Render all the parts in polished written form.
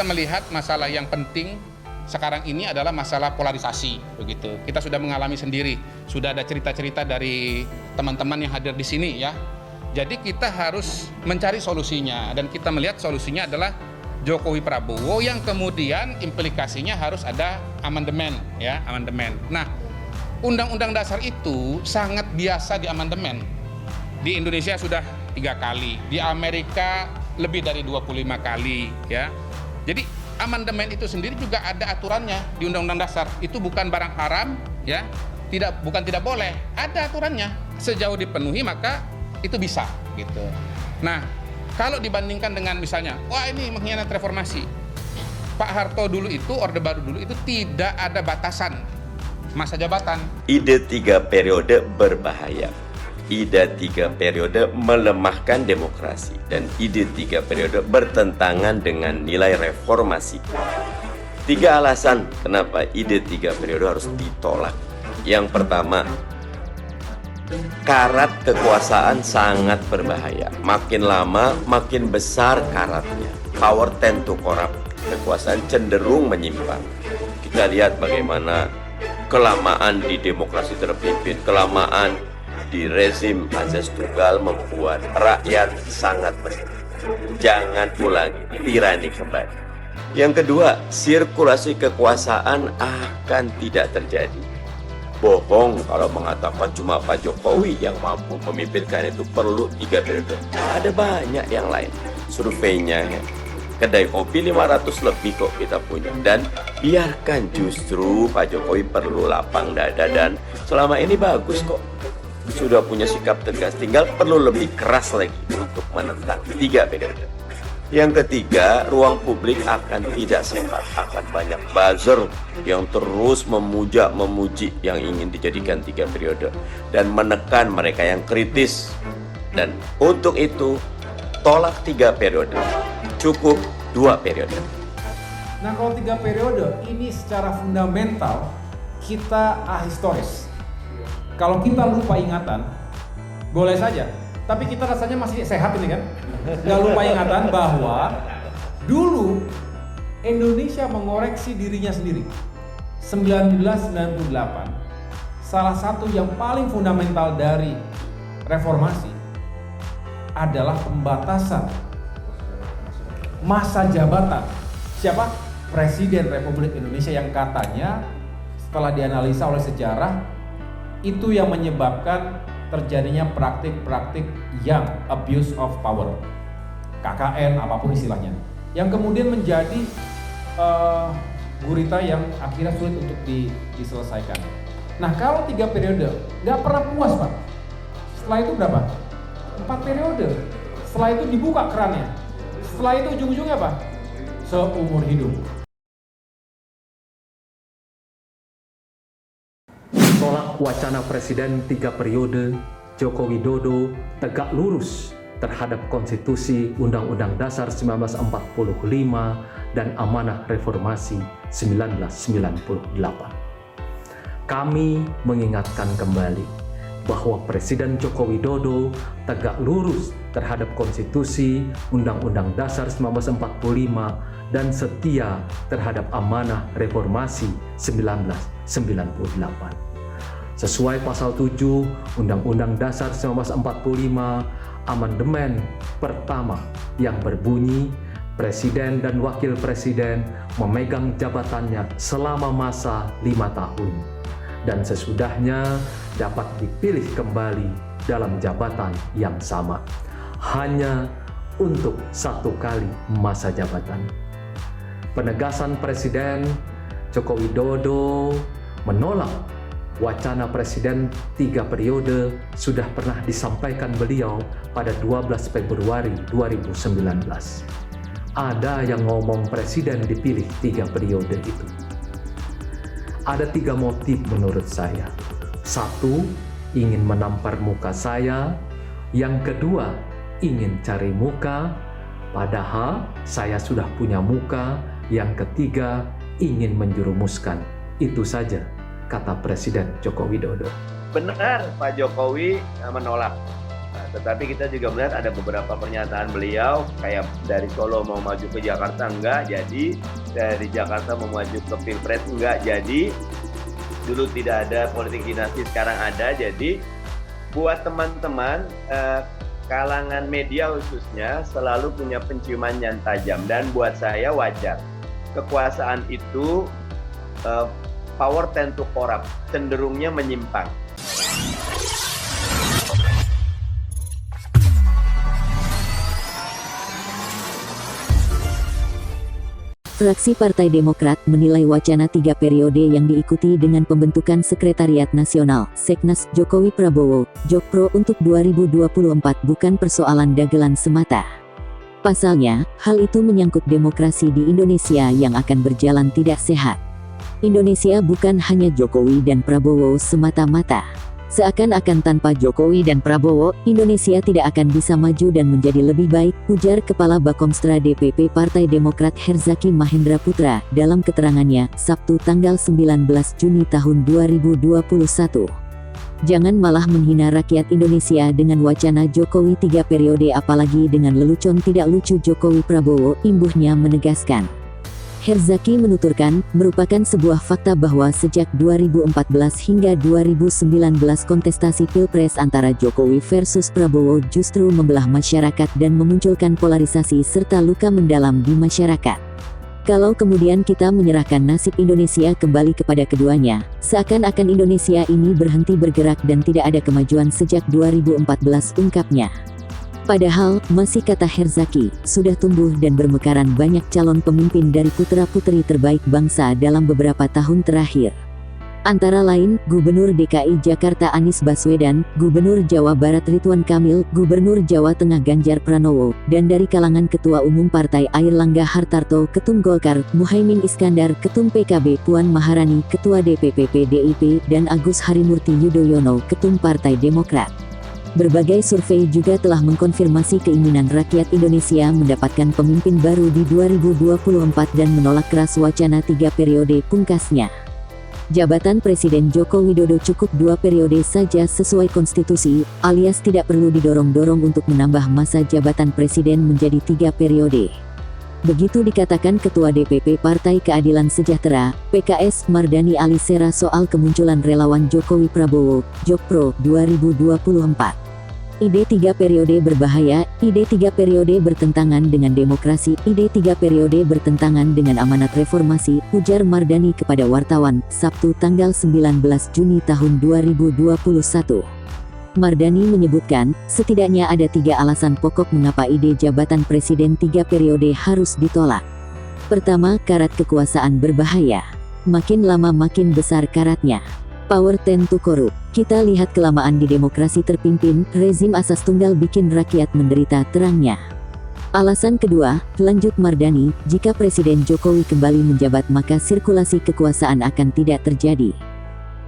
kita melihat masalah yang penting sekarang ini adalah masalah polarisasi, begitu. Kita sudah mengalami sendiri, sudah ada cerita-cerita dari teman-teman yang hadir di sini ya. Jadi kita harus mencari solusinya dan kita melihat solusinya adalah Jokowi Prabowo yang kemudian implikasinya harus ada amandemen ya, amandemen. Nah, Undang-Undang Dasar itu sangat biasa di amandemen. Di Indonesia sudah 3 kali, di Amerika lebih dari 25 kali ya. Jadi amandemen itu sendiri juga ada aturannya di Undang-Undang Dasar. Itu bukan barang haram ya, bukan tidak boleh, ada aturannya. Sejauh dipenuhi maka itu bisa gitu. Nah, kalau dibandingkan dengan misalnya, wah ini mengkhianati reformasi. Pak Harto dulu itu, Orde Baru dulu itu tidak ada batasan masa jabatan. Ide 3 periode berbahaya. Ide 3 periode melemahkan demokrasi. Dan ide 3 periode bertentangan dengan nilai reformasi. 3 alasan kenapa ide 3 periode harus ditolak. Yang pertama, karat kekuasaan sangat berbahaya. Makin lama, makin besar karatnya. Power tend to corrupt. Kekuasaan cenderung menyimpang. Kita lihat bagaimana kelamaan di demokrasi terpimpin, kelamaan di rezim azas tunggal membuat rakyat sangat menderita. Jangan ulangi tirani kembali. Yang kedua, sirkulasi kekuasaan akan tidak terjadi. Bohong kalau mengatakan cuma Pak Jokowi yang mampu memimpinkan itu, perlu 3 periode. Ada banyak yang lain. Surveinya ya. Kedai kopi 500 lebih kok kita punya. Dan biarkan, justru Pak Jokowi perlu lapang dada dan selama ini bagus kok. Sudah punya sikap tegas, tinggal perlu lebih keras lagi untuk menentang 3 periode. Yang ketiga, ruang publik akan tidak sehat, akan banyak buzzer yang terus memuji yang ingin dijadikan 3 periode dan menekan mereka yang kritis. Dan untuk itu, tolak 3 periode, cukup 2 periode. Nah, kalau 3 periode ini secara fundamental kita ahistoris. Kalau kita lupa ingatan, boleh saja. Tapi kita rasanya masih sehat ini kan? Nggak lupa ingatan bahwa dulu Indonesia mengoreksi dirinya sendiri. 1998, salah satu yang paling fundamental dari reformasi adalah pembatasan masa jabatan. Siapa? Presiden Republik Indonesia yang katanya setelah dianalisa oleh sejarah itu yang menyebabkan terjadinya praktik-praktik yang abuse of power, KKN apapun istilahnya, yang kemudian menjadi gurita yang akhirnya sulit untuk diselesaikan. Nah, kalau 3 periode nggak pernah puas Pak. Setelah itu berapa? 4 periode. Setelah itu dibuka kerannya. Setelah itu ujung-ujungnya apa? Seumur hidup. Tolak wacana Presiden 3 periode, Joko Widodo tegak lurus terhadap Konstitusi Undang-Undang Dasar 1945 dan Amanah Reformasi 1998. Kami mengingatkan kembali bahwa Presiden Joko Widodo tegak lurus terhadap Konstitusi Undang-Undang Dasar 1945 dan setia terhadap Amanah Reformasi 1998. Sesuai pasal 7 Undang-Undang Dasar 1945 amandemen pertama yang berbunyi Presiden dan Wakil Presiden memegang jabatannya selama masa 5 tahun dan sesudahnya dapat dipilih kembali dalam jabatan yang sama hanya untuk 1 kali masa jabatan. Penegasan Presiden Joko Widodo menolak wacana Presiden 3 periode sudah pernah disampaikan beliau pada 12 Februari 2019. Ada yang ngomong Presiden dipilih 3 periode itu. Ada 3 motif menurut saya. 1, ingin menampar muka saya. Yang kedua, ingin cari muka, padahal saya sudah punya muka. Yang ketiga, ingin menjerumuskan. Itu saja, kata Presiden Joko Widodo. Benar Pak Jokowi menolak tetapi kita juga melihat ada beberapa pernyataan beliau, kayak dari Solo mau maju ke Jakarta enggak jadi, dari Jakarta mau maju ke Pilpres enggak jadi, dulu tidak ada politik dinasti sekarang ada. Jadi buat teman-teman kalangan media khususnya selalu punya penciuman yang tajam, dan buat saya wajar. Kekuasaan itu power tend to corrupt, cenderungnya menyimpang. Fraksi Partai Demokrat menilai wacana 3 periode yang diikuti dengan pembentukan Sekretariat Nasional, Seknas Jokowi Prabowo, Jokpro untuk 2024 bukan persoalan dagelan semata. Pasalnya, hal itu menyangkut demokrasi di Indonesia yang akan berjalan tidak sehat. Indonesia bukan hanya Jokowi dan Prabowo semata-mata. Seakan-akan tanpa Jokowi dan Prabowo, Indonesia tidak akan bisa maju dan menjadi lebih baik, ujar Kepala Bakomstra DPP Partai Demokrat Herzaki Mahendra Putra dalam keterangannya, Sabtu tanggal 19 Juni tahun 2021. Jangan malah menghina rakyat Indonesia dengan wacana Jokowi 3 periode apalagi dengan lelucon tidak lucu Jokowi Prabowo, imbuhnya menegaskan. Herzaki menuturkan, merupakan sebuah fakta bahwa sejak 2014 hingga 2019 kontestasi Pilpres antara Jokowi versus Prabowo justru membelah masyarakat dan memunculkan polarisasi serta luka mendalam di masyarakat. Kalau kemudian kita menyerahkan nasib Indonesia kembali kepada keduanya, seakan-akan Indonesia ini berhenti bergerak dan tidak ada kemajuan sejak 2014, ungkapnya. Padahal, masih kata Herzaki, sudah tumbuh dan bermekaran banyak calon pemimpin dari putra-putri terbaik bangsa dalam beberapa tahun terakhir. Antara lain, Gubernur DKI Jakarta Anies Baswedan, Gubernur Jawa Barat Ridwan Kamil, Gubernur Jawa Tengah Ganjar Pranowo, dan dari kalangan Ketua Umum Partai Airlangga Hartarto, Ketum Golkar, Muhaimin Iskandar, Ketum PKB Puan Maharani, Ketua DPP PDIP, dan Agus Harimurti Yudhoyono, Ketum Partai Demokrat. Berbagai survei juga telah mengkonfirmasi keinginan rakyat Indonesia mendapatkan pemimpin baru di 2024 dan menolak keras wacana 3 periode, pungkasnya. Jabatan Presiden Joko Widodo cukup 2 periode saja sesuai konstitusi, alias tidak perlu didorong-dorong untuk menambah masa jabatan presiden menjadi 3 periode. Begitu dikatakan Ketua DPP Partai Keadilan Sejahtera, PKS Mardani Alisera soal kemunculan relawan Jokowi Prabowo, Jokpro 2024. Ide 3 periode berbahaya, ide 3 periode bertentangan dengan demokrasi, ide 3 periode bertentangan dengan amanat reformasi, ujar Mardani kepada wartawan, Sabtu tanggal 19 Juni tahun 2021. Mardani menyebutkan, setidaknya ada 3 alasan pokok mengapa ide jabatan presiden 3 periode harus ditolak. Pertama, karat kekuasaan berbahaya. Makin lama makin besar karatnya. Power tend to corrupt. Kita lihat kelamaan di demokrasi terpimpin, rezim asas tunggal bikin rakyat menderita terangnya. Alasan kedua, lanjut Mardani, jika Presiden Jokowi kembali menjabat maka sirkulasi kekuasaan akan tidak terjadi.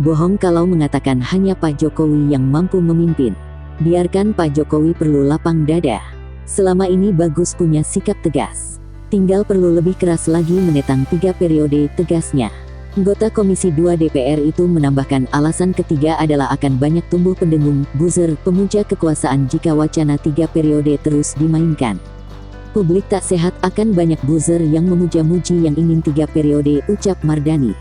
Bohong kalau mengatakan hanya Pak Jokowi yang mampu memimpin. Biarkan Pak Jokowi perlu lapang dada. Selama ini bagus punya sikap tegas. Tinggal perlu lebih keras lagi menentang 3 periode, tegasnya. Anggota Komisi 2 DPR itu menambahkan alasan ketiga adalah akan banyak tumbuh pendengung, buzzer, pemuja kekuasaan jika wacana 3 periode terus dimainkan. Publik tak sehat akan banyak buzzer yang memuja-muji yang ingin 3 periode, ucap Mardani.